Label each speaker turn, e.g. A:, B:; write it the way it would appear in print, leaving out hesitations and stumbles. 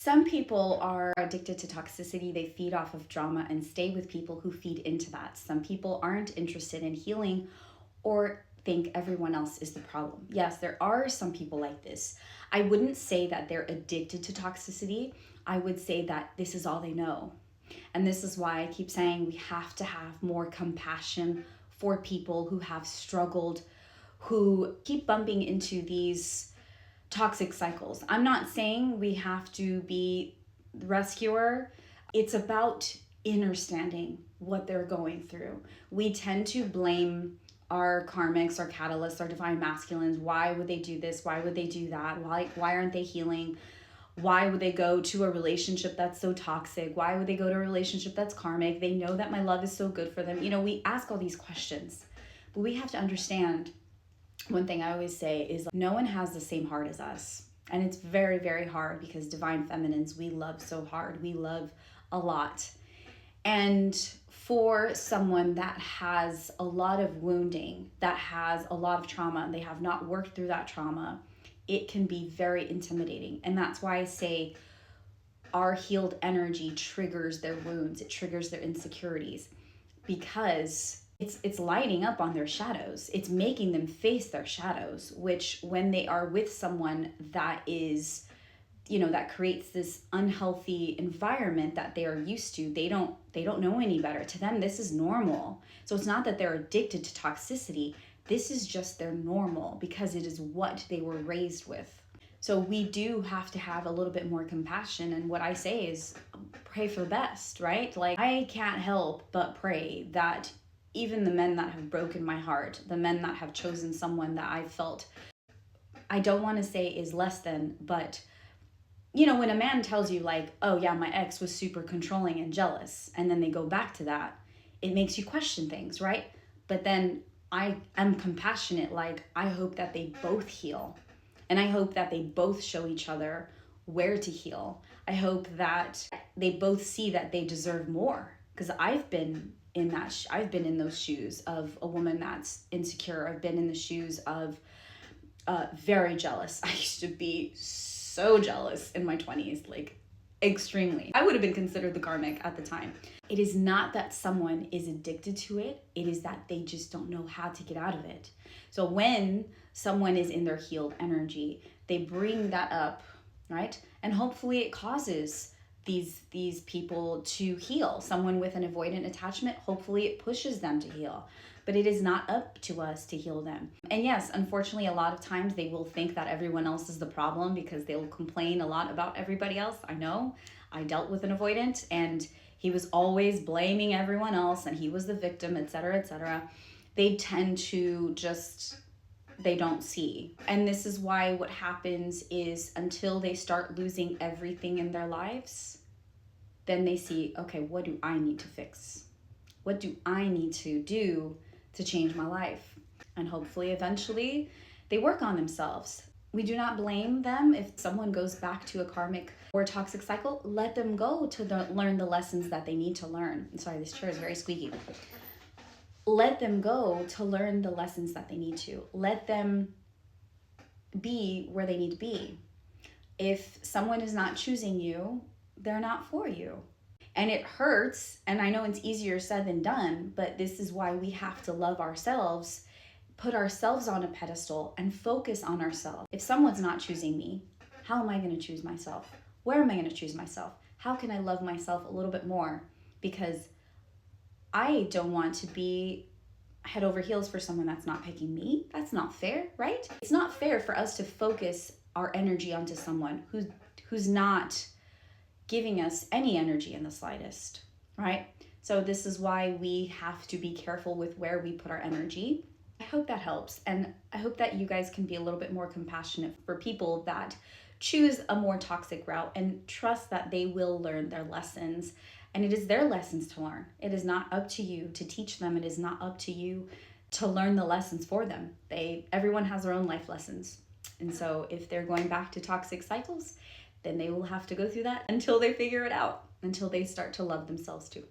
A: Some people are addicted to toxicity. They feed off of drama and stay with people who feed into that. Some people aren't interested in healing or think everyone else is the problem. Yes, there are some people like this. I wouldn't say that they're addicted to toxicity. I would say that this is all they know. And this is why I keep saying we have to have more compassion for people who have struggled, who keep bumping into these toxic cycles. I'm not saying we have to be the rescuer. It's about understanding what they're going through. We tend to blame our karmics, our catalysts, our divine masculines. Why would they do this? Why would they do that? Why aren't they healing? Why would they go to a relationship that's so toxic? Why would they go to a relationship that's karmic? They know that my love is so good for them. We ask all these questions, but we have to understand. One thing I always say is no one has the same heart as us. And it's very, very hard because divine feminines, we love so hard. We love a lot. And for someone that has a lot of wounding, that has a lot of trauma, and they have not worked through that trauma, it can be very intimidating. And that's why I say our healed energy triggers their wounds. It triggers their insecurities because it's lighting up on their shadows. It's making them face their shadows, which when they are with someone that is, that creates this unhealthy environment that they are used to, they don't know any better. To them, this is normal. So it's not that they're addicted to toxicity. This is just their normal because it is what they were raised with. So we do have to have a little bit more compassion. And what I say is pray for the best, right? Like I can't help but pray that even the men that have broken my heart, the men that have chosen someone that I felt, I don't want to say is less than, but when a man tells you like, oh yeah, my ex was super controlling and jealous, and then they go back to that, it makes you question things, right? But then I am compassionate, like I hope that they both heal. And I hope that they both show each other where to heal. I hope that they both see that they deserve more. Because I've been in those shoes of a woman that's insecure. I've been in the shoes of very jealous. I used to be so jealous in my 20s, like extremely. I would have been considered the karmic at the time. It is not that someone is addicted to it. It is that they just don't know how to get out of it. So when someone is in their healed energy, they bring that up, right? And hopefully it causes these people to heal. Someone with an avoidant attachment, hopefully it pushes them to heal. But it is not up to us to heal them. And yes, unfortunately, a lot of times they will think that everyone else is the problem because they will complain a lot about everybody else. I know. I dealt with an avoidant and he was always blaming everyone else and he was the victim, etc., etc. They tend to they don't see. And this is why what happens is until they start losing everything in their lives, then they see, okay, what do I need to fix? What do I need to do to change my life? And hopefully, eventually, they work on themselves. We do not blame them if someone goes back to a karmic or toxic cycle. Let them go to learn the lessons that they need to learn. I'm sorry, this chair is very squeaky. Let them go to learn the lessons that they need to. Let them be where they need to be. If someone is not choosing you, they're not for you. And it hurts, and I know it's easier said than done, but this is why we have to love ourselves, put ourselves on a pedestal, and focus on ourselves. If someone's not choosing me, how am I going to choose myself? Where am I going to choose myself? How can I love myself a little bit more? Because I don't want to be head over heels for someone that's not picking me. That's not fair, right? It's not fair for us to focus our energy onto someone who's not giving us any energy in the slightest, right? So this is why we have to be careful with where we put our energy. I hope that helps. And I hope that you guys can be a little bit more compassionate for people that choose a more toxic route and trust that they will learn their lessons. And it is their lessons to learn. It is not up to you to teach them. It is not up to you to learn the lessons for them. Everyone has their own life lessons. And so if they're going back to toxic cycles, then they will have to go through that until they figure it out, until they start to love themselves too.